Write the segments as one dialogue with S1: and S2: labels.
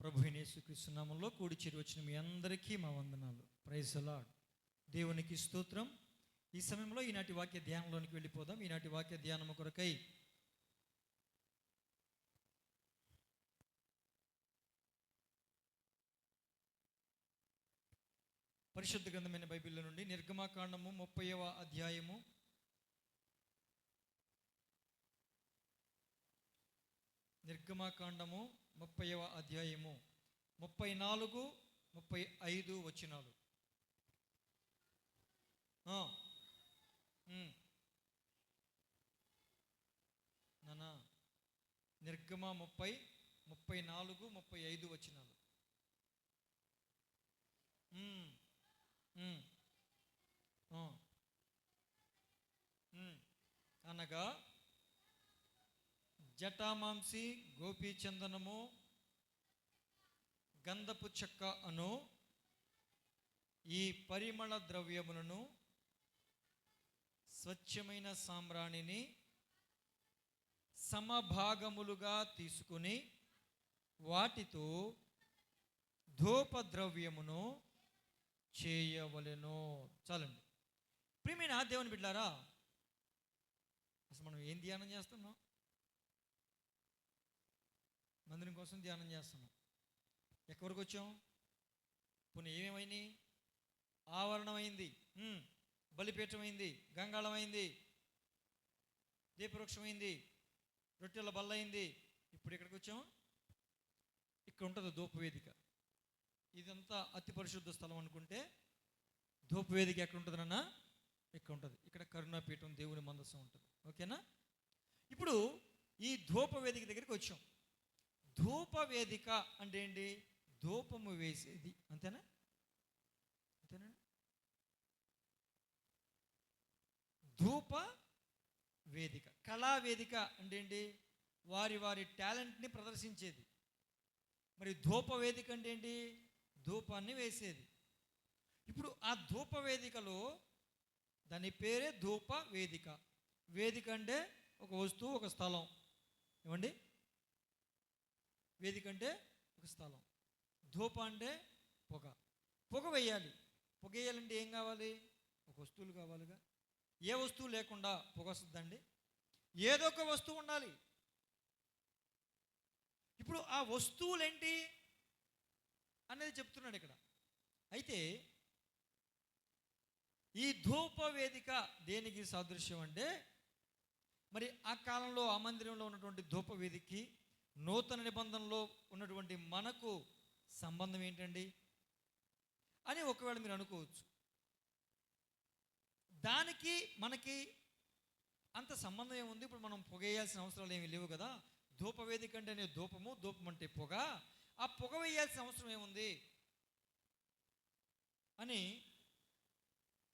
S1: ప్రభు అయిన యేసుక్రీస్తు నామములో కూడి చేరి వచ్చిన మీ అందరికీ మా వందనాలు. Praise the lord. దేవునికి స్తోత్రం. ఈ సమయంలో ఈనాటి వాక్య ధ్యానంలోనికి వెళ్ళిపోదాం. ఈనాటి వాక్య ధ్యానము కొరకై పరిశుద్ధ గ్రంథమైన బైబిల్లో నుండి నిర్గమాకాండము 30వ అధ్యాయము నిర్గమాకాండము 30వ అధ్యాయము 34, 35 వచనాలు. నానా నిర్గమ 30, 34, 35 వచనాలు. అనగా జటామాంసి, గోపీచందనము, గంధపు చెక్క అను ఈ పరిమళ ద్రవ్యములను, స్వచ్ఛమైన సాంబ్రాణిని సమభాగములుగా తీసుకుని వాటితో ధూపద్రవ్యమును చేయవలెను. చాలండి. ప్రియమైన దేవుని బిడ్డలారా, అసలు మనం ఏం ధ్యానం చేస్తున్నాం? మందిరం కోసం ధ్యానం చేస్తున్నాం. ఎక్కడి వరకు వచ్చాం? పోనీ ఏమేమైంది? ఆవరణమైంది, బలిపీఠమైంది, గంగాళమైంది, దీపవృక్షమైంది, రొట్టెల బల్లయింది. ఇప్పుడు ఎక్కడికి వచ్చాం? ఇక్కడ ఉంటుంది ధూపవేదిక. ఇదంతా అతి పరిశుద్ధ స్థలం అనుకుంటే ధూపవేదిక ఎక్కడ ఉంటుంది నాన్న? ఇక్కడ ఉంటుంది. ఇక్కడ కరుణాపీఠం, దేవుని మందసం ఉంటుంది. ఓకేనా? ఇప్పుడు ఈ ధూపవేదిక దగ్గరికి వచ్చాం. ధూపవేదిక అంటే ఏంటి? ధూపము వేసేది. అంతేనా? అంతేనా? ధూప వేదిక. కళావేదిక అంటే ఏంటి? వారి వారి టాలెంట్ని ప్రదర్శించేది. మరి ధూపవేదిక అంటే ఏంటి? ధూపాన్ని వేసేది. ఇప్పుడు ఆ ధూపవేదికలో దాని పేరే ధూప వేదిక. వేదిక అంటే ఒక వస్తువు, ఒక స్థలం. ఏమండి? వేదిక అంటే ఒక స్థలం. ధూప అంటే పొగ. పొగ వేయాలి. పొగ వేయాలంటే ఏం కావాలి? ఒక వస్తువులు కావాలిగా. ఏ వస్తువు లేకుండా పొగ వస్తుందండి? ఏదో ఒక వస్తువు ఉండాలి. ఇప్పుడు ఆ వస్తువులు ఏంటి అనేది చెప్తున్నాడు ఇక్కడ. అయితే ఈ ధూప వేదిక దేనికి సాదృశ్యం అంటే, మరి ఆ కాలంలో ఆ మందిరంలో ఉన్నటువంటి ధూప వేదికకి నూతన నిబంధనలో ఉన్నటువంటి మనకు సంబంధం ఏంటండి అని ఒకవేళ మీరు అనుకోవచ్చు. దానికి మనకి అంత సంబంధం ఏముంది? ఇప్పుడు మనం పొగ వేయాల్సిన అవసరాలు ఏమీ లేవు కదా. ధూపవేదిక అంటేనే ధూపము, ధూపం అంటే పొగ. ఆ పొగ వేయాల్సిన అవసరం ఏముంది అని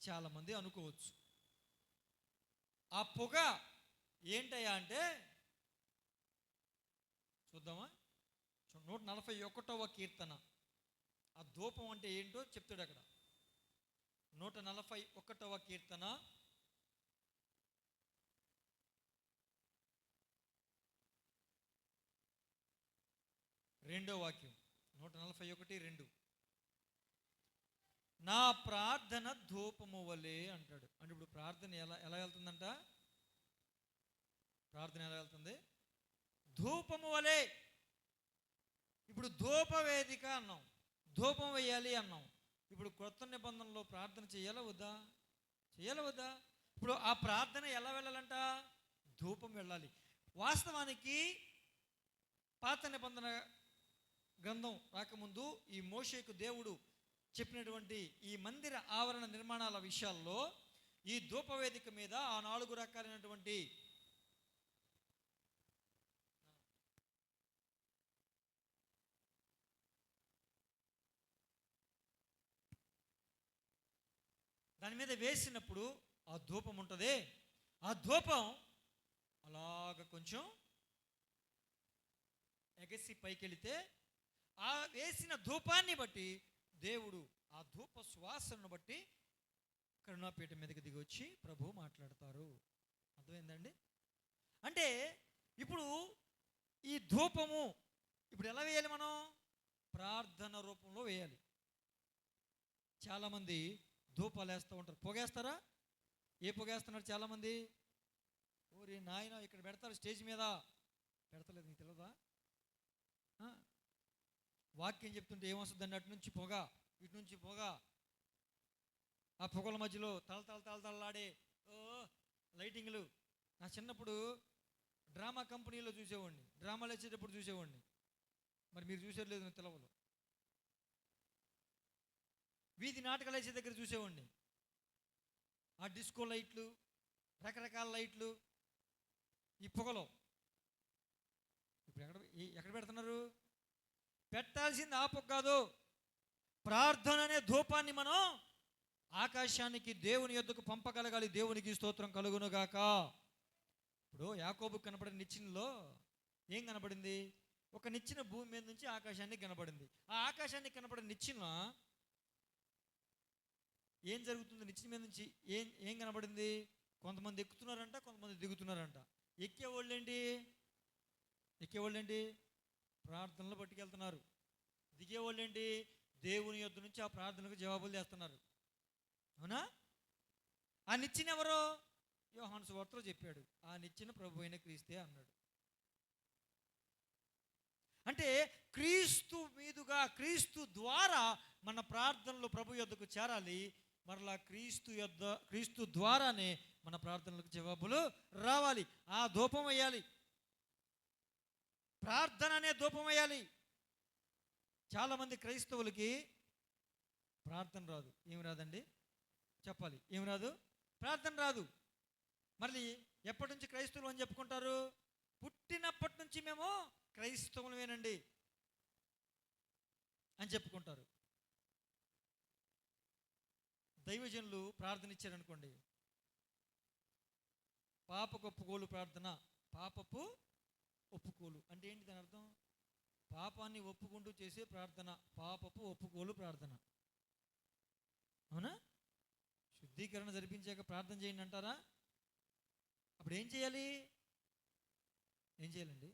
S1: చాలామంది అనుకోవచ్చు. ఆ పొగ ఏంటయ్యా అంటే చూద్దామా? 141వ కీర్తన. ఆ ధూపం అంటే ఏంటో చెప్తాడు అక్కడ. 141వ కీర్తన 2వ వాక్యం. 141:2. నా ప్రార్థన ధూపము వలె అంటాడు. అంటే ఇప్పుడు ప్రార్థన ఎలా వెళ్తుందంట? ప్రార్థన ఎలా వెళ్తుంది? ధూపము వలె. ఇప్పుడు ధూపవేదిక అన్నాం, ధూపం వేయాలి అన్నాం. ఇప్పుడు కొత్త నిబంధనలో ప్రార్థన చేయాలా వద్దా? చేయాలా వద్దా? ఇప్పుడు ఆ ప్రార్థన ఎలా వెళ్ళాలంట? ధూపం వెళ్ళాలి. వాస్తవానికి పాత నిబంధన గ్రంథం రాకముందు ఈ మోషేకు దేవుడు చెప్పినటువంటి ఈ మందిర ఆవరణ నిర్మాణాల విషయాల్లో ఈ ధూపవేదిక మీద ఆ 4 రకాలైనటువంటి దాని మీద వేసినప్పుడు ఆ ధూపం ఉంటుంది. ఆ ధూపం అలాగ కొంచెం ఎగసి పైకి వెళితే ఆ వేసిన ధూపాన్ని బట్టి దేవుడు ఆ ధూప సువాసనను బట్టి కరుణాపీఠం మీదకి దిగి వచ్చి ప్రభు మాట్లాడతారు. అర్థమైందండి? అంటే ఇప్పుడు ఈ ధూపము ఇప్పుడు ఎలా వేయాలి? మనం ప్రార్థన రూపంలో వేయాలి. చాలామంది ధూపాలు వేస్తూ ఉంటారు. పొగేస్తారా? ఏ పొగేస్తున్నారు చాలామంది? ఓరి నాయన, ఇక్కడ పెడతారు స్టేజ్ మీద. పెడతలేదు, నీకు తెలియదా? వాక్యం చెప్తుంటే ఏమొస్తుందండి? అటు నుంచి పొగ, ఇటు నుంచి పొగ, ఆ పొగల మధ్యలో తలలాడే లైటింగ్లు. నా చిన్నప్పుడు డ్రామా కంపెనీలో చూసేవాడిని, డ్రామాలు వేసేటప్పుడు చూసేవాడిని. మరి మీరు చూసేది లేదు, నాకు తెలవదు. వీధి నాటకాలు వేసే దగ్గర చూసేవాడిని. ఆ డిస్కో లైట్లు, రకరకాల లైట్లు, ఈ పొగలో. ఇప్పుడు ఎక్కడ పెడుతున్నారు? పెట్టాల్సింది ఆ పొగ కాదు. ప్రార్థన అనే ధూపాన్ని మనం ఆకాశానికి, దేవుని యొద్దకు పంపగలగాలి. దేవునికి స్తోత్రం కలుగునుగాక. ఇప్పుడు యాకోబు కనబడిన నిచ్చెనలో ఏం కనబడింది? ఒక నిచ్చెన భూమి మీద నుంచి ఆకాశానికి కనబడింది. ఆ ఆకాశానికి కనబడిన నిచ్చెన ఏం జరుగుతుంది? నిచ్చెన మీద నుంచి ఏం కనబడింది? కొంతమంది ఎక్కుతున్నారంట, కొంతమంది దిగుతున్నారంట. ఎక్కేవాళ్ళేంటి? ప్రార్థనలు పట్టుకెళ్తున్నారు. దిగేవాళ్ళేంటి? దేవుని యొద్ద నుంచి ఆ ప్రార్థనకు జవాబులు చేస్తున్నారు. అవునా? ఆ నిచ్చెన ఎవరో యోహాను సువార్తలో చెప్పాడు. ఆ నిచ్చెన ప్రభు అయిన క్రీస్తే అన్నాడు. అంటే క్రీస్తు మీదుగా, క్రీస్తు ద్వారా మన ప్రార్థనలు ప్రభు యొద్దకు చేరాలి. మరలా క్రీస్తు ద్వారానే మన ప్రార్థనలకు జవాబులు రావాలి. ఆ ధూపం వేయాలి. ప్రార్థన అనే ధూపం వేయాలి. చాలామంది క్రైస్తవులకి ప్రార్థన రాదు. ఏమి రాదండి? చెప్పాలి. ఏమి రాదు? ప్రార్థన రాదు. మళ్ళీ ఎప్పటి నుంచి క్రైస్తవులు అని చెప్పుకుంటారు? పుట్టినప్పటి నుంచి మేము క్రైస్తవులమేనండి అని చెప్పుకుంటారు. దైవజనులు ప్రార్థన ఇచ్చారనుకోండి, పాపపు ఒప్పుకోలు ప్రార్థన. పాపపు ఒప్పుకోలు అంటే ఏంటి? దాని అర్థం పాపాన్ని ఒప్పుకుంటూ చేసే ప్రార్థన, పాపపు ఒప్పుకోలు ప్రార్థన. అవునా? శుద్ధీకరణ జరిపించాక ప్రార్థన చేయండి అంటారా? అప్పుడు ఏం చేయాలి? ఏం చేయాలండి?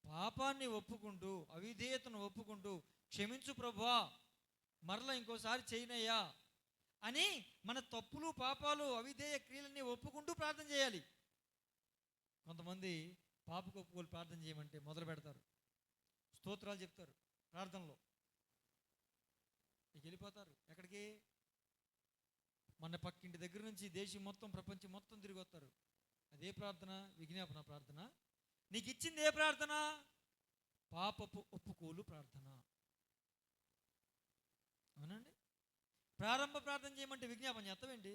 S1: పాపాన్ని ఒప్పుకుంటూ, అవిధేయతను ఒప్పుకుంటూ, క్షమించు ప్రభువా, మరలా ఇంకోసారి చేయనయ్యా అని మన తప్పులు, పాపాలు, అవిధేయ క్రియలన్నీ ఒప్పుకుంటూ ప్రార్థన చేయాలి. కొంతమంది పాపకు ఒప్పుకోలు ప్రార్థన చేయమంటే మొదలు పెడతారు, స్తోత్రాలు చెప్తారు ప్రార్థనలో, వెళ్ళిపోతారు. ఎక్కడికి? మన పక్కింటి దగ్గర నుంచి దేశం మొత్తం, ప్రపంచం మొత్తం తిరిగి వస్తారు. అదే ప్రార్థన? విజ్ఞాపన ప్రార్థన. నీకు ఇచ్చింది ఏ ప్రార్థన? పాపపు ఒప్పుకోలు ప్రార్థన. అవునండి? ప్రారంభ ప్రార్థన చేయమంటే విజ్ఞాపన చేస్తావేంటి?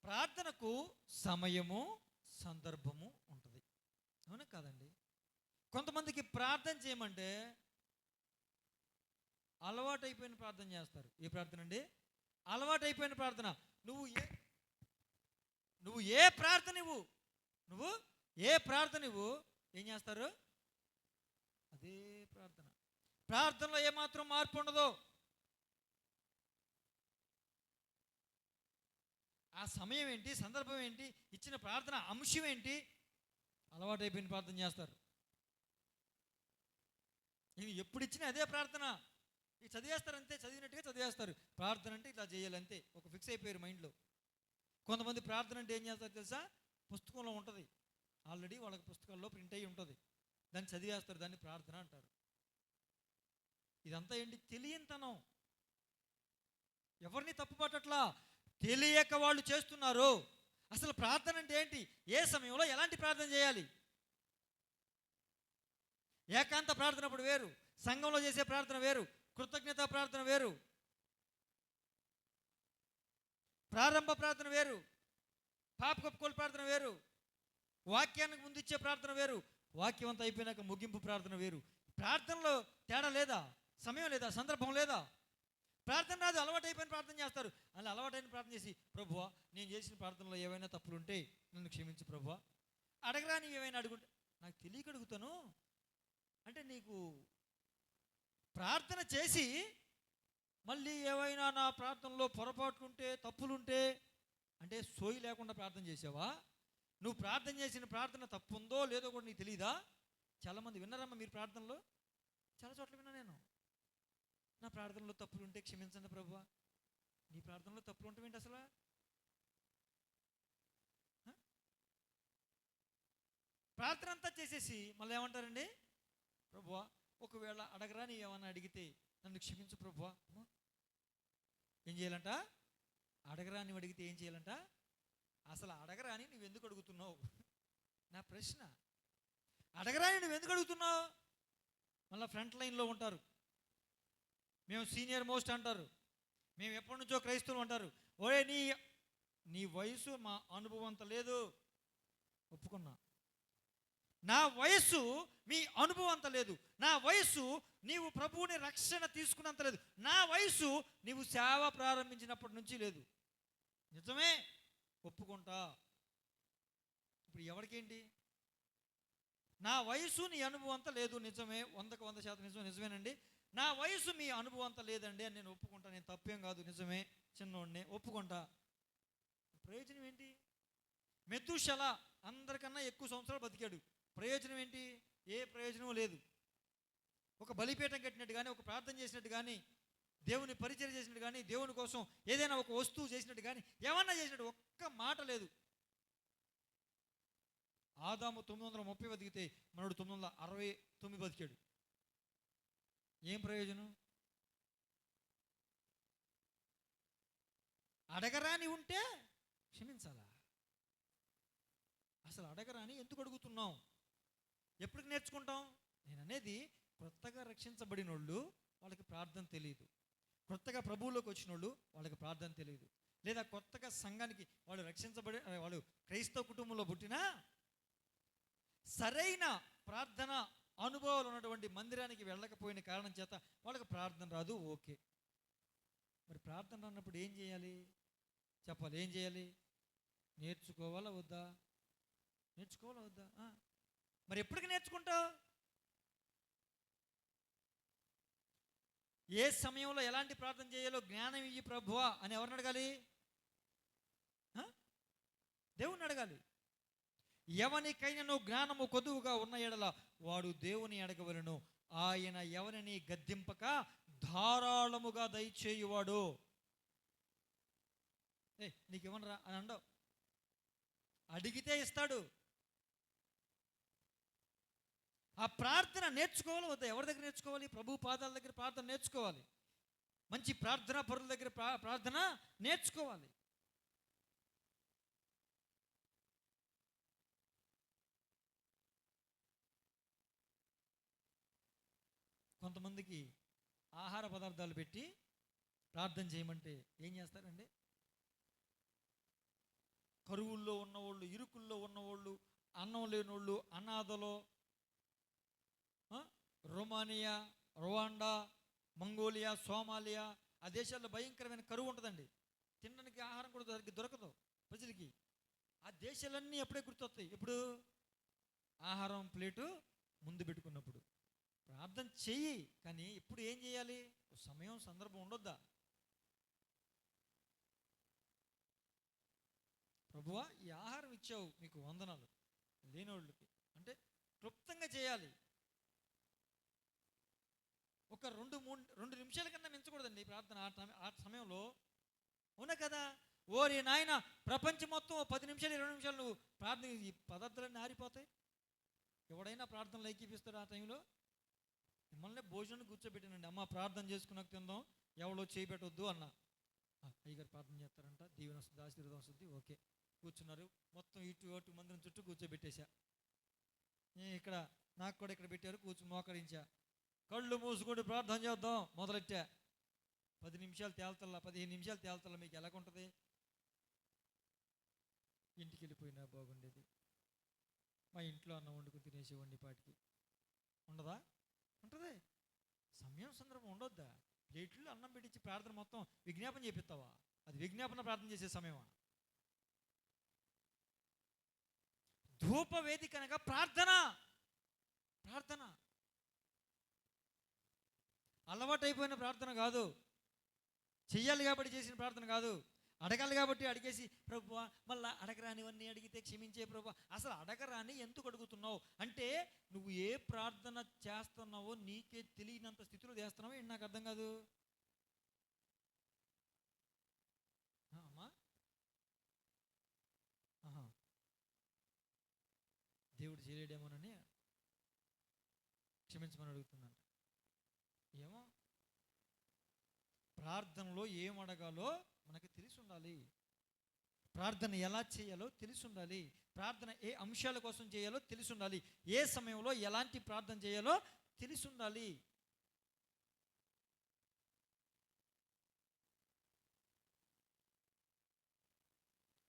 S1: ప్రార్థనకు సమయము, సందర్భము ఉంటుంది. అవునా కాదండి? కొంతమందికి ప్రార్థన చేయమంటే అలవాటు అయిపోయిన ప్రార్థన చేస్తారు. ఏ ప్రార్థన అండి? అలవాటు అయిపోయిన ప్రార్థన. నువ్వు ఏ ప్రార్థన ఇవ్వు, ఏం చేస్తారు? అదే ప్రార్థన. ప్రార్థనలో ఏమాత్రం మార్పు ఉండదు. ఆ సమయం ఏంటి, సందర్భం ఏంటి, ఇచ్చిన ప్రార్థన అంశం ఏంటి, అలవాటు అయిపోయిన ప్రార్థన చేస్తారు. ఇది ఎప్పుడు ఇచ్చినా అదే ప్రార్థన. ఇక చదివేస్తారు అంతే, చదివినట్టుగా చదివేస్తారు. ప్రార్థన అంటే ఇట్లా చేయాలంతే, ఒక ఫిక్స్ అయిపోయారు మైండ్లో. కొంతమంది ప్రార్థన అంటే ఏం చేస్తారు తెలుసా? పుస్తకంలో ఉంటుంది, ఆల్రెడీ వాళ్ళకి పుస్తకాల్లో ప్రింట్ అయ్యి ఉంటుంది, దాన్ని చదివేస్తారు, దాన్ని ప్రార్థన అంటారు. ఇదంతా ఏంటి? తెలియనితనం. ఎవరిని తప్పుపట్టట్లా, తెలియక వాళ్ళు చేస్తున్నారు. అసలు ప్రార్థన అంటే ఏంటి, ఏ సమయంలో ఎలాంటి ప్రార్థన చేయాలి? ఏకాంత ప్రార్థన అప్పుడు వేరు, సంఘంలో చేసే ప్రార్థన వేరు, కృతజ్ఞత ప్రార్థన వేరు, ప్రారంభ ప్రార్థన వేరు, పాపకొప్పుకోలు ప్రార్థన వేరు, వాక్యానికి ముందు ఇచ్చే ప్రార్థన వేరు, వాక్యం అంతా అయిపోయినాక ముగింపు ప్రార్థన వేరు. ప్రార్థనలో తేడా లేదా? సమయం లేదా? సందర్భం లేదా? ప్రార్థన రాదు, అలవాటు అయిపోయిన ప్రార్థన చేస్తారు. అలా అలవాటైన ప్రార్థన చేసి, ప్రభువా నేను చేసిన ప్రార్థనలో ఏవైనా తప్పులుంటే నన్ను క్షమించు ప్రభువా, అడగరా నీవు ఏమైనా అడుగుంటే, నాకు తెలియక అడుగుతాను అంటే నీకు ప్రార్థన చేసి మళ్ళీ ఏవైనా నా ప్రార్థనలో పొరపాట్లుంటే, తప్పులుంటే అంటే సోయి లేకుండా ప్రార్థన చేసావా? నువ్వు ప్రార్థన చేసిన ప్రార్థన తప్పు ఉందో లేదో కూడా నీకు తెలియదా? చాలామంది విన్నారమ్మా మీరు ప్రార్థనలో? చాలా చోట్ల విన్నా నేను. నా ప్రార్థనలో తప్పులు ఉంటే క్షమించండి ప్రభువా. నీ ప్రార్థనలో తప్పులు ఉంటావేంటి అసలు? ప్రార్థన అంతా చేసేసి మళ్ళీ ఏమంటారండి? ప్రభువా ఒకవేళ అడగరా నీ ఏమన్నా అడిగితే నన్ను క్షమించు ప్రభువా. ఏం చేయాలంట? అడగరా నువ్వు అడిగితే ఏం చేయాలంట? అసలు అడగరా అని నువ్వు ఎందుకు అడుగుతున్నావు? నా ప్రశ్న. అడగరా అని నువ్వు ఎందుకు అడుగుతున్నావు? మళ్ళీ ఫ్రంట్ లైన్లో ఉంటారు, మేము సీనియర్ మోస్ట్ అంటారు, మేము ఎప్పటి నుంచో క్రైస్తవులు అంటారు. ఓరే నీ వయసు మా అనుభవం అంత లేదు, ఒప్పుకున్నా. నా వయస్సు మీ అనుభవం అంత లేదు, నా వయస్సు నీవు ప్రభువుని రక్షణ తీసుకున్నంత లేదు, నా వయస్సు నీవు సేవ ప్రారంభించినప్పటి నుంచి లేదు. నిజమే, ఒప్పుకుంటా. ఇప్పుడు ఎవరికేంటి? నా వయసు నీ అనుభవం అంతా లేదు, నిజమే, 100% నిజమేనండి. నా వయసు మీ అనుభవం అంతా లేదండి అని నేను ఒప్పుకుంటా. నేను తప్పేం కాదు, నిజమే, చిన్నోడిని ఒప్పుకుంటా. ప్రయోజనం ఏంటి? మెతుషల అందరికన్నా ఎక్కువ సంవత్సరాలు బతికాడు. ప్రయోజనం ఏంటి? ఏ ప్రయోజనం లేదు. ఒక బలిపీఠం కట్టినట్టు కానీ, ఒక ప్రార్థన చేసినట్టు కానీ, దేవుని పరిచయం చేసినట్టు కానీ, దేవుని కోసం ఏదైనా ఒక వస్తువు చేసినట్టు కానీ, ఏమన్నా చేసినట్టు ఒక్క మాట లేదు. ఆదాము 930 బతికితే మనోడు 969 బతికాడు. ఏం ప్రయోజనం? అడగరాని ఉంటే క్షమించాలా? అసలు అడగరాని ఎందుకు అడుగుతున్నాం? ఎప్పటికి నేర్చుకుంటాం? నేను అనేది కొత్తగా రక్షించబడిన వాళ్ళు వాళ్ళకి ప్రార్థన తెలియదు, కొత్తగా ప్రభువులోకి వచ్చిన వాళ్ళు వాళ్ళకి ప్రార్థన తెలియదు, లేదా కొత్తగా సంఘానికి వాళ్ళు క్రైస్తవ కుటుంబంలో పుట్టినా సరైన ప్రార్థన అనుభవాలు ఉన్నటువంటి మందిరానికి వెళ్ళకపోయిన కారణం చేత వాళ్ళకి ప్రార్థన రాదు. ఓకే, మరి ప్రార్థన రానప్పుడు ఏం చేయాలి? చెప్పాలి. ఏం చేయాలి? నేర్చుకోవాలా వద్దా? నేర్చుకోవాలా వద్దా? మరి ఎప్పటికి నేర్చుకుంటావు? ఏ సమయంలో ఎలాంటి ప్రార్థన చేయాలో జ్ఞానం ఇయ్యి ప్రభువా అని ఎవరిని అడగాలి? దేవుణ్ణి అడగాలి. ఎవనికైనా జ్ఞానము కొదువుగా ఉన్న ఎడల వాడు దేవుని అడగవలను, ఆయన ఎవరిని గద్దింపక ధారాళముగా దయచేయువాడు. నీకేమనరా అని అండవు, అడిగితే ఇస్తాడు. ఆ ప్రార్థన నేర్చుకోవాలి వద్దా? ఎవరి దగ్గర నేర్చుకోవాలి? ప్రభు పాదాల దగ్గర ప్రార్థన నేర్చుకోవాలి. మంచి ప్రార్థనా పరుల దగ్గర ప్రార్థన నేర్చుకోవాలి. కొంతమందికి ఆహార పదార్థాలు పెట్టి ప్రార్థన చేయమంటే ఏం చేస్తారండి? కరువుల్లో ఉన్నవాళ్ళు, ఇరుకుల్లో ఉన్నవాళ్ళు, అన్నం లేనోళ్ళు, అనాథలో, రొమానియా, రువాండా, మంగోలియా, సోమాలియా ఆ దేశాల్లో భయంకరమైన కరువు ఉంటుందండి. తినడానికి ఆహారం కూడా దొరకదు ప్రజలకి. ఆ దేశాలన్నీ ఎప్పుడే గుర్తొస్తాయి? ఇప్పుడు ఆహారం ప్లేటు ముందు పెట్టుకున్నప్పుడు. ప్రార్థన చెయ్యి, కానీ ఇప్పుడు ఏం చేయాలి? సమయం సందర్భం ఉండొద్దా? ప్రభువా ఈ ఆహారం ఇచ్చావు, మీకు వందనాలు, లేనోళ్ళకి అంటే క్లుప్తంగా చేయాలి. ఒక 2 నిమిషాల కన్నా మించకూడదండి ప్రార్థన ఆ సమయంలో. అవునా కదా? ఓరి నాయన, ప్రపంచం మొత్తం 10 నిమిషాలు 20 నిమిషాలు నువ్వు ప్రార్థన, ఈ పదార్థాలన్నీ ఆరిపోతాయి. ఎవడైనా ప్రార్థనలు ఏకీపిస్తాడు ఆ టైంలో? మిమ్మల్ని భోజనం కూర్చోబెట్టినండి, అమ్మ ప్రార్థన చేసుకున్నాక తిందాం, ఎవడో చేయబెట్టొద్దు అన్న. అయ్యగారు ప్రార్థన చేస్తారంట, దీవెన వస్తుంది, ఆశీర్వాదం వస్తుంది. ఓకే, కూర్చున్నారు. మొత్తం ఇటు మందిరం చుట్టూ కూర్చోబెట్టేశా. ఇక్కడ నాకు కూడా ఇక్కడ పెట్టారు, మోకరించా. కళ్ళు మూసుకుంటూ ప్రార్థన చేద్దాం మొదలెట్టా. 10 నిమిషాలు తేల్తల్లా, 15 నిమిషాలు తేల్తల్లా. మీకు ఎలాగుంటుంది? ఇంటికి వెళ్ళిపోయినా బాగుండేది, మా ఇంట్లో అన్నం వండుకుని తినేసేవాడిని పాటికి. ఉండదా? ఉంటుంది. సమయం సందర్భం ఉండొద్దా? ప్లేట్లు అన్నం పెట్టించి ప్రార్థన మొత్తం విజ్ఞాపన చేపిస్తావా? అది విజ్ఞాపన ప్రార్థన చేసే సమయమా? ధూప వేదిక అనగా ప్రార్థన. ప్రార్థన అలవాటైపోయిన ప్రార్థన కాదు, చెయ్యాలి కాబట్టి చేసిన ప్రార్థన కాదు. అడగాలి కాబట్టి అడిగేసి ప్రభువా మళ్ళీ అడగరానివన్నీ అడిగితే క్షమించే ప్రభువా. అసలు అడగరాని ఎందుకు అడుగుతున్నావు అంటే నువ్వు ఏ ప్రార్థన చేస్తున్నావో నీకే తెలియనంత స్థితిలో చేస్తున్నావో ఏంటి నాకు అర్థం కాదు. అమ్మా దేవుడు చేయలేడేమోనని క్షమించమని అడుగుతున్నాను. ఏమో ప్రార్థనలో ఏం అడగాలో మనకి తెలిసి ఉండాలి. ప్రార్థన ఎలా చేయాలో తెలిసి ఉండాలి. ప్రార్థన ఏ అంశాల కోసం చేయాలో తెలిసి ఉండాలి. ఏ సమయంలో ఎలాంటి ప్రార్థన చేయాలో తెలిసి ఉండాలి.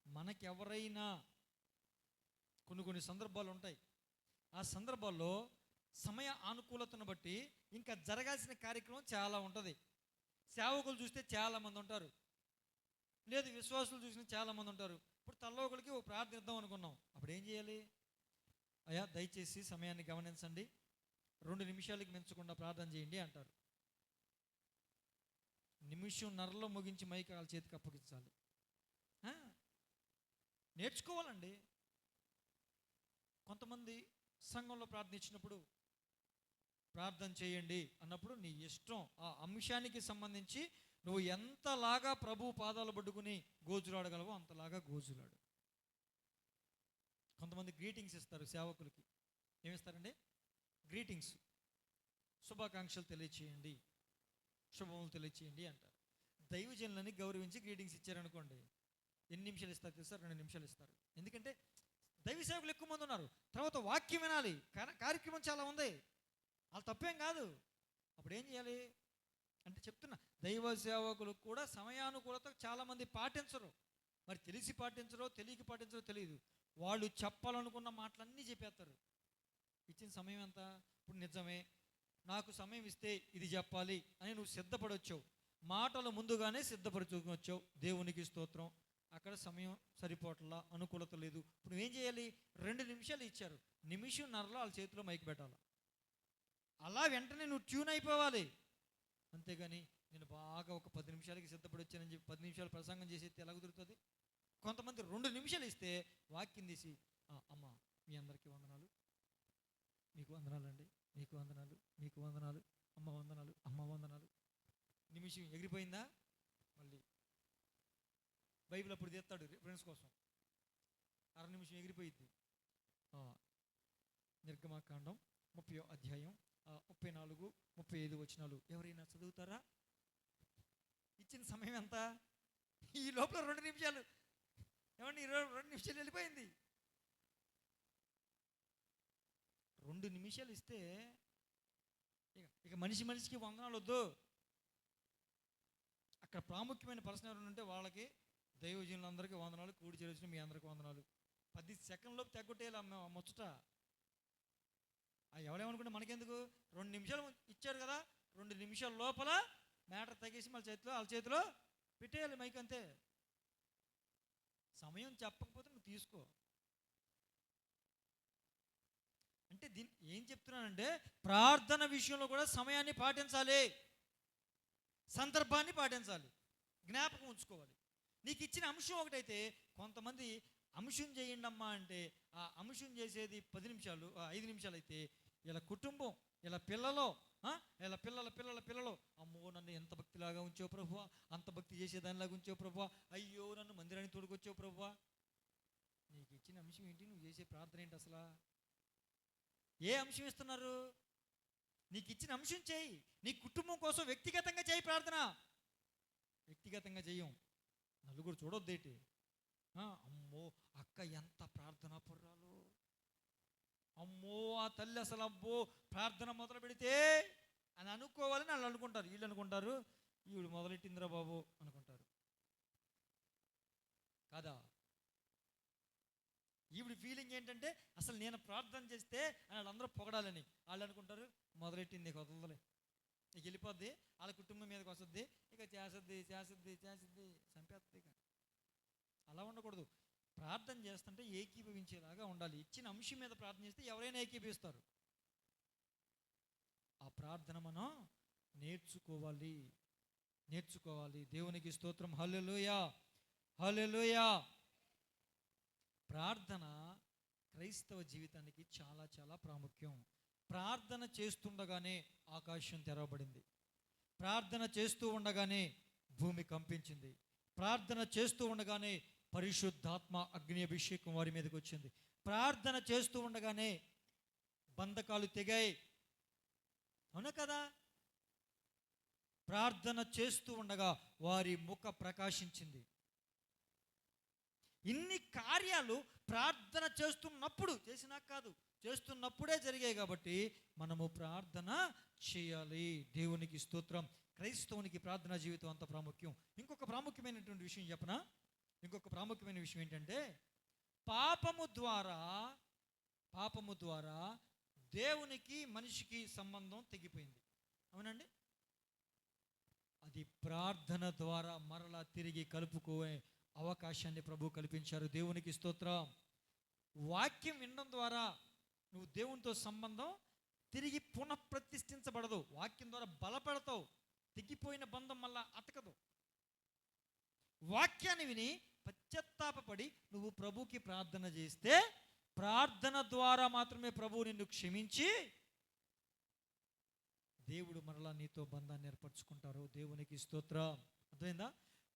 S1: మనకెవరైనా కొన్ని సందర్భాలు ఉంటాయి. ఆ సందర్భాల్లో సమయ అనుకూలతను బట్టి ఇంకా జరగాల్సిన కార్యక్రమం చాలా ఉంటుంది. సేవకులు చూస్తే చాలామంది ఉంటారు, లేదు విశ్వాసులు చూసిన చాలామంది ఉంటారు. ఇప్పుడు తల్లోకలికి ఓ ప్రార్థన ఇద్దాం అనుకున్నాం. అప్పుడు ఏం చేయాలి? అయ్యా దయచేసి సమయాన్ని గమనించండి, 2 నిమిషాలకి మించకుండా ప్రార్థన చేయండి అంటారు. నిమిషంన్నరలో ముగించి మైక్ వాళ్ళ చేతికి అప్పగించాలి. నేర్చుకోవాలండి. కొంతమంది సంఘంలో ప్రార్థించినప్పుడు ప్రార్థన చేయండి అన్నప్పుడు నీ ఇష్టం, ఆ అంశానికి సంబంధించి నువ్వు ఎంతలాగా ప్రభు పాదాలు పట్టుకుని గోజులాడగలవో అంతలాగా గోజులాడు. కొంతమంది గ్రీటింగ్స్ ఇస్తారు సేవకులకి. ఏమిస్తారండి? గ్రీటింగ్స్, శుభాకాంక్షలు తెలియచేయండి, శుభములు తెలియచేయండి అంటారు. దైవజనులని గౌరవించి గ్రీటింగ్స్ ఇచ్చారనుకోండి, ఎన్ని నిమిషాలు ఇస్తారు తెలుసా? 2 నిమిషాలు ఇస్తారు. ఎందుకంటే దైవ సేవకులు ఎక్కువ మంది ఉన్నారు, తర్వాత వాక్యం వినాలి, కార్యక్రమం చాలా ఉంది, వాళ్ళు తప్పేం కాదు. అప్పుడు ఏం చేయాలి అంటే చెప్తున్నా, దైవ సేవకులు కూడా సమయానుకూలత చాలామంది పాటించరు. మరి తెలిసి పాటించరో తెలియక పాటించరో తెలియదు. వాళ్ళు చెప్పాలనుకున్న మాటలన్నీ చెప్పేస్తారు. ఇచ్చిన సమయం ఎంత? ఇప్పుడు నిజమే, నాకు సమయం ఇస్తే ఇది చెప్పాలి అని నువ్వు సిద్ధపడొచ్చావు, మాటలు ముందుగానే సిద్ధపరచుకొచ్చావు, దేవునికి స్తోత్రం. అక్కడ సమయం సరిపోవట్లా, అనుకూలత లేదు. ఇప్పుడు నువ్వేం చేయాలి? 2 నిమిషాలు ఇచ్చారు, నిమిషంన్నరలో వాళ్ళ చేతిలో మైక్ పెట్టాలి. అలా వెంటనే నువ్వు ట్యూన్ అయిపోవాలి. అంతేగాని నేను బాగా ఒక 10 నిమిషాలకి సిద్ధపడి వచ్చానని చెప్పి 10 నిమిషాలు ప్రసంగం చేసేస్తే ఎలా కుదురుతుంది? కొంతమంది 2 నిమిషాలు ఇస్తే వాక్యం తీసి అమ్మ మీ అందరికీ వందనాలు, మీకు వందనాలండి, మీకు వందనాలు, మీకు వందనాలు, అమ్మ వందనాలు, అమ్మ వందనాలు. నిమిషం ఎగిరిపోయిందా? మళ్ళీ బైబిల్ అప్పుడు తీస్తాడు రిఫరెన్స్ కోసం, 1/2 నిమిషం ఎగిరిపోయింది. నిర్గమాకాండం 30వ అధ్యాయం 34, 35 వచనాలు ఎవరైనా చదువుతారా? ఇచ్చిన సమయం ఎంత? ఈ లోపల 2 నిమిషాలు. ఏమండి 2 నిమిషాలు వెళ్ళిపోయింది. 2 నిమిషాలు ఇస్తే ఇక మనిషికి వందనాలు వద్దు. అక్కడ ప్రాముఖ్యమైన పర్సన్ ఎవరైనా ఉంటే వాళ్ళకి, దైవజనులందరికీ వందనాలు, కూడి చేసిన మీ అందరికీ వందనాలు. 10 సెకండ్లోపు తెగొట్టేయాలి ముచ్చట. ఎవడేమనుకుంటే మనకెందుకు? 2 నిమిషాలు ఇచ్చారు కదా, 2 నిమిషాల లోపల మ్యాటర్ తగ్గేసి వాళ్ళ చేతిలో పెట్టేయాలి మైక్, అంతే. సమయం చెప్పకపోతే నువ్వు తీసుకో. అంటే దీన్ని ఏం చెప్తున్నానంటే, ప్రార్థన విషయంలో కూడా సమయాన్ని పాటించాలి, సందర్భాన్ని పాటించాలి, జ్ఞాపకం ఉంచుకోవాలి. నీకు ఇచ్చిన అంశం ఒకటైతే, కొంతమంది అంశం చేయండి అమ్మా అంటే ఆ అంశం చేసేది 10 నిమిషాలు 5 నిమిషాలు అయితే, ఇలా కుటుంబం, ఇలా పిల్లలు, ఇలా పిల్లలు అమ్మో నన్ను ఎంత భక్తిలాగా ఉంచావు ప్రభువా, అంత భక్తి చేసేదానిలాగా ఉంచావు ప్రభువా, అయ్యో నన్ను మందిరానికి తోడుకొచ్చావు ప్రభువా. నీకు ఇచ్చిన అంశం ఏంటి? నువ్వు చేసే ప్రార్థన ఏంటి అసలు? ఏ అంశం ఇస్తున్నారు? నీకు ఇచ్చిన అంశం చేయి. నీ కుటుంబం కోసం వ్యక్తిగతంగా చేయి ప్రార్థన. వ్యక్తిగతంగా చెయ్యం, నలుగురు చూడొద్దేటి. అమ్మో అక్క ఎంత ప్రార్థనా పుర్రాలు, అమ్మో ఆ తల్లి అసలు అబ్బో ప్రార్థన మొదలు పెడితే అని అనుకోవాలని వాళ్ళు అనుకుంటారు. వీళ్ళు అనుకుంటారు ఈవిడు మొదలెట్టిందిరా బాబు అనుకుంటారు కదా. ఈవిడ ఫీలింగ్ ఏంటంటే అసలు నేను ప్రార్థన చేస్తే అని వాళ్ళందరూ పొగడాలని వాళ్ళు అనుకుంటారు. మొదలెట్టింది ఇక వదలలే, ఇక వెళ్ళిపోద్ది, వాళ్ళ కుటుంబం మీదకి వస్తుంది, ఇక చేస్తుంది చంపేస్తుంది. ఇక అలా ఉండకూడదు. ప్రార్థన చేస్తుంటే ఏకీభవించేలాగా ఉండాలి. ఇచ్చిన అంశం మీద ప్రార్థన చేస్తే ఎవరైనా ఏకీభవిస్తారు. ఆ ప్రార్థన మనం నేర్చుకోవాలి. దేవునికి స్తోత్రం, హల్లెలూయా. హల్లెలూయా. ప్రార్థన క్రైస్తవ జీవితానికి చాలా చాలా ప్రాముఖ్యం. ప్రార్థన చేస్తుండగానే ఆకాశం తెరవబడింది. ప్రార్థన చేస్తూ ఉండగానే భూమి కంపించింది. ప్రార్థన చేస్తూ ఉండగానే పరిశుద్ధాత్మ అగ్ని అభిషేకం వారి మీదకి వచ్చింది. ప్రార్థన చేస్తూ ఉండగానే బంధకాలు తెగాయి. అవునా కదా? ప్రార్థన చేస్తూ ఉండగా వారి ముఖ ప్రకాశించింది. ఇన్ని కార్యాలు ప్రార్థన చేస్తున్నప్పుడు, చేసినా కాదు, చేస్తున్నప్పుడే జరిగాయి. కాబట్టి మనము ప్రార్థన చేయాలి. దేవునికి స్తోత్రం. క్రైస్తవునికి ప్రార్థనా జీవితం అంత ప్రాముఖ్యం. ఇంకొక ప్రాముఖ్యమైనటువంటి విషయం చెప్పనా? ఇంకొక ప్రాముఖ్యమైన విషయం ఏంటంటే, పాపము ద్వారా దేవునికి మనిషికి సంబంధం తెగిపోయింది. అవునండి? అది ప్రార్థన ద్వారా మరలా తిరిగి కలుపుకోే అవకాశాన్ని ప్రభు కల్పించారు. దేవునికి స్తోత్రం. వాక్యం వినడం ద్వారా నువ్వు దేవునితో సంబంధం తిరిగి పునఃప్రతిష్ఠించబడదు. వాక్యం ద్వారా బలపడతావు. తెగిపోయిన బంధం మళ్ళా అతకదు. వాక్యాన్ని విని పశ్చాత్తాపపడి నువ్వు ప్రభుకి ప్రార్థన చేస్తే, ప్రార్థన ద్వారా మాత్రమే ప్రభువు నిన్ను క్షమించి దేవుడు మరలా నీతో బంధాన్ని ఏర్పరచుకుంటారు. దేవునికి స్తోత్రం. అర్థమైందా?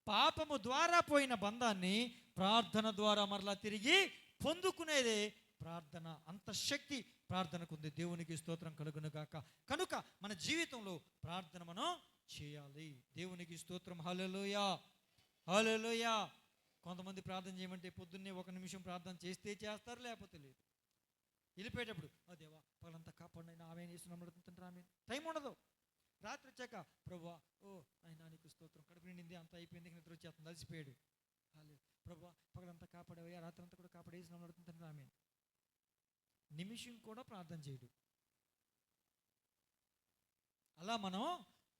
S1: పాపము ద్వారా పోయిన బంధాన్ని ప్రార్థన ద్వారా మరలా తిరిగి పొందుకునేదే ప్రార్థన. అంత శక్తి ప్రార్థనకు ఉంది. దేవునికి స్తోత్రం కలుగును గాక. కనుక మన జీవితంలో ప్రార్థన మనం చేయాలి. దేవునికి స్తోత్రం. హల్లెలూయా, హల్లెలూయా. కొంతమంది ప్రార్థన చేయమంటే పొద్దున్నే 1 నిమిషం ప్రార్థన చేస్తే చేస్తారు, లేకపోతే లేదు. వెళ్ళిపోయేటప్పుడు దేవా పగలంతా కాపాడినైనా ఆమె చేస్తున్నాం నడుతుంటారు. ఆమె టైం ఉండదు. రాత్రి వచ్చాక ప్రభువా ఆయన నీకు స్తోత్రం, కడుపు నిండింది, అంతా అయిపోయింది, నిద్ర వచ్చేస్తుంది, అలసిపోయాడు. ప్రభువా పగలంతా కాపాడేవయ్యా, రాత్రి అంతా కూడా కాపాడేసి నడుతుంటారు. ఆమె నిమిషం కూడా ప్రార్థన చేయడు. అలా మనం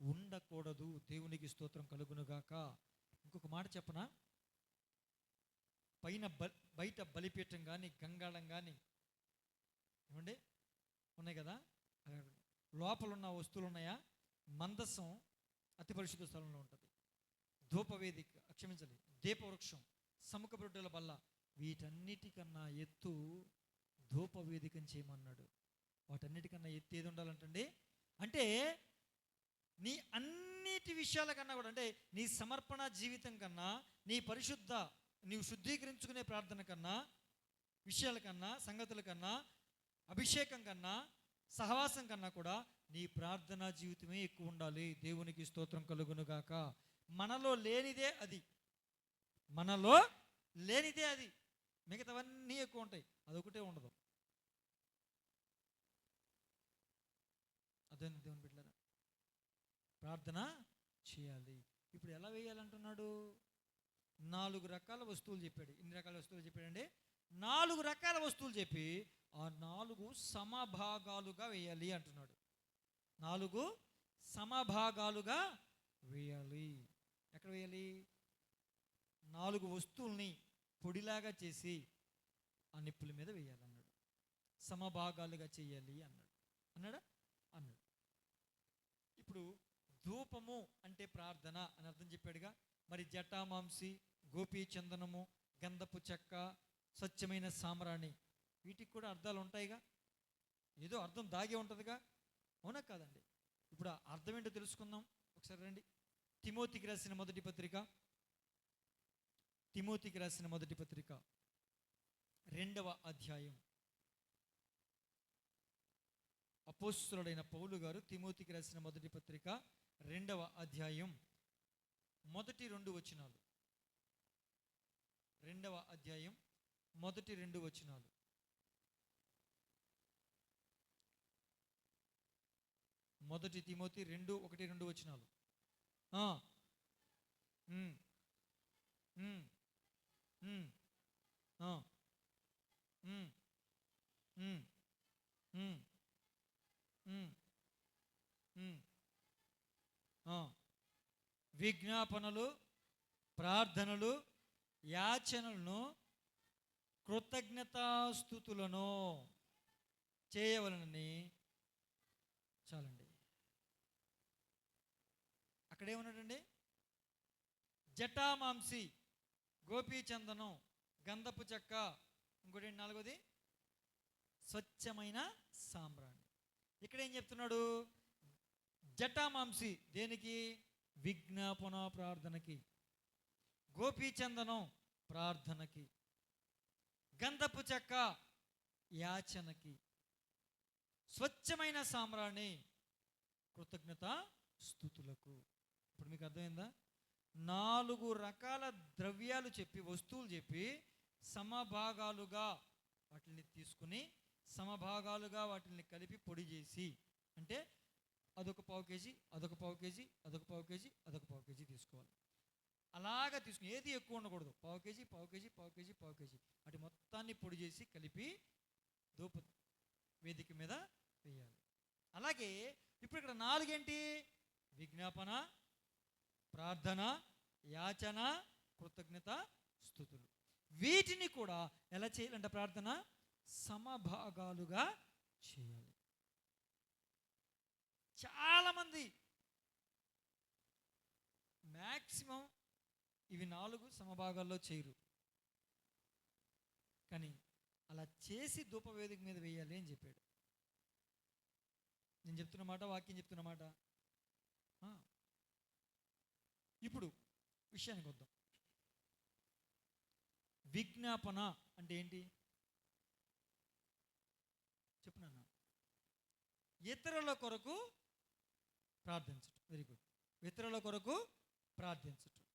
S1: ఉండకూడదు. దేవునికి స్తోత్రం కలుగునుగాక. ఇంకొక మాట చెప్పనా? బయట బలిపీఠం కానీ గంగాళం కానీ ఏమండి ఉన్నాయి కదా, లోపల ఉన్న వస్తువులు ఉన్నాయా? మందసం అతి పరిశుద్ధ స్థలంలో ఉంటుంది. ధూపవేదిక, క్షమించాలి, దీపవృక్షం, సముఖ రొట్టెల బల్ల, వీటన్నిటికన్నా ఎత్తు ధూపవేదికని చేయమన్నాడు. వాటన్నిటికన్నా ఎత్తు ఏది ఉండాలంటండి? అంటే నీ అన్నిటి విషయాల కన్నా కూడా, అంటే నీ సమర్పణ జీవితం కన్నా, నీ నీవు శుద్ధీకరించుకునే ప్రార్థన కన్నా, విషయాల కన్నా, సంగతుల కన్నా, అభిషేకం కన్నా, సహవాసం కన్నా కూడా నీ ప్రార్థనా జీవితమే ఎక్కువ ఉండాలి. దేవునికి స్తోత్రం కలుగునుగాక. మనలో లేనిదే అది. మిగతావన్నీ ఎక్కువ ఉంటాయి, అదొకటే ఉండదు. అదే దేవుని బిడ్డలారా, ప్రార్థన చేయాలి. ఇప్పుడు ఎలా వేయాలంటున్నాడు? 4 రకాల వస్తువులు చెప్పాడు. ఎన్ని రకాల వస్తువులు చెప్పాడండి? 4 రకాల వస్తువులు చెప్పి ఆ 4 సమభాగాలుగా వేయాలి అంటున్నాడు. 4 సమభాగాలుగా వేయాలి. ఎక్కడ వేయాలి? 4 వస్తువుల్ని పొడిలాగా చేసి ఆ నిప్పుల మీద వేయాలన్నాడు. సమభాగాలుగా చేయాలి అన్నాడు. ఇప్పుడు ధూపము అంటే ప్రార్థన అని అర్థం చెప్పాడుగా. మరి జటామాంసి, గోపీ చందనము, గంధపు చెక్క, స్వచ్ఛమైన సామ్రాణి, వీటికి కూడా అర్థాలు ఉంటాయిగా. ఏదో అర్థం దాగే ఉంటుందిగా. అవునా కాదండి? ఇప్పుడు ఆ అర్థం ఏంటో తెలుసుకుందాం. ఒకసారి రండి. తిమోతికి రాసిన మొదటి పత్రిక 2వ అధ్యాయం. అపోస్తలుడైన పౌలు గారు తిమోతికి రాసిన మొదటి పత్రిక 2వ అధ్యాయం మొదటి 2 వచనాలు. 2వ అధ్యాయం మొదటి 2 వచనాలు. మొదటి తిమోతి 2:1-2 వచనాలు. విజ్ఞాపనలు, ప్రార్థనలు, యాచనలను, కృతజ్ఞతాస్తుతులను చేయవలనని. చాలండి. అక్కడేమన్నాడండి? జటామాంసి గోపీచందనం, గంధపు చెక్క, ఇంకోటి నాలుగోది స్వచ్ఛమైన సాంబ్రాణి. ఇక్కడ ఏం చెప్తున్నాడు? జటామాంసి దేనికి? విజ్ఞాపన ప్రార్థనకి. గోపీచందనం ప్రార్థనకి. గంధపు చెక్క యాచనకి. స్వచ్ఛమైన సాంబ్రాణి కృతజ్ఞత స్తుతులకు. ఇప్పుడు మీకు అర్థమైందా? 4 రకాల ద్రవ్యాలు చెప్పి, వస్తువులు చెప్పి, సమభాగాలుగా వాటిని తీసుకుని సమభాగాలుగా వాటిని కలిపి పొడి చేసి, అంటే అదొక పావు కేజీ, అదొక పావు కేజీ, అదొక పావు కేజీ, అదొక పావు కేజీ తీసుకోవాలి. అలాగా తీసుకుని ఏది ఎక్కువ ఉండకూడదు. పావు కేజీ, పావు కేజీ, పావు కేజీ, పావు కేజీ, వాటి మొత్తాన్ని పొడి చేసి కలిపి ధూప వేదిక మీద వేయాలి. అలాగే ఇప్పుడు ఇక్కడ 4 ఏంటి? విజ్ఞాపన, ప్రార్థన, యాచన, కృతజ్ఞత, స్తుతులు. వీటిని కూడా ఎలా చేయాలంట? ప్రార్థన సమభాగాలుగా చేయాలి. చాలామంది మ్యాక్సిమం ఇవి 4 సమభాగాల్లో చేయరు. కానీ అలా చేసి ధూపవేదిక మీద వేయాలి అని చెప్పాడు. నేను చెప్తున్నమాట, వాక్యం చెప్తున్నమాట. ఇప్పుడు విషయానికి వద్దాం. విజ్ఞాపన అంటే ఏంటి చెప్పునన్నా? ఇతరుల కొరకు ప్రార్థించటం. Very good. ఇతరుల కొరకు ప్రార్థించటం.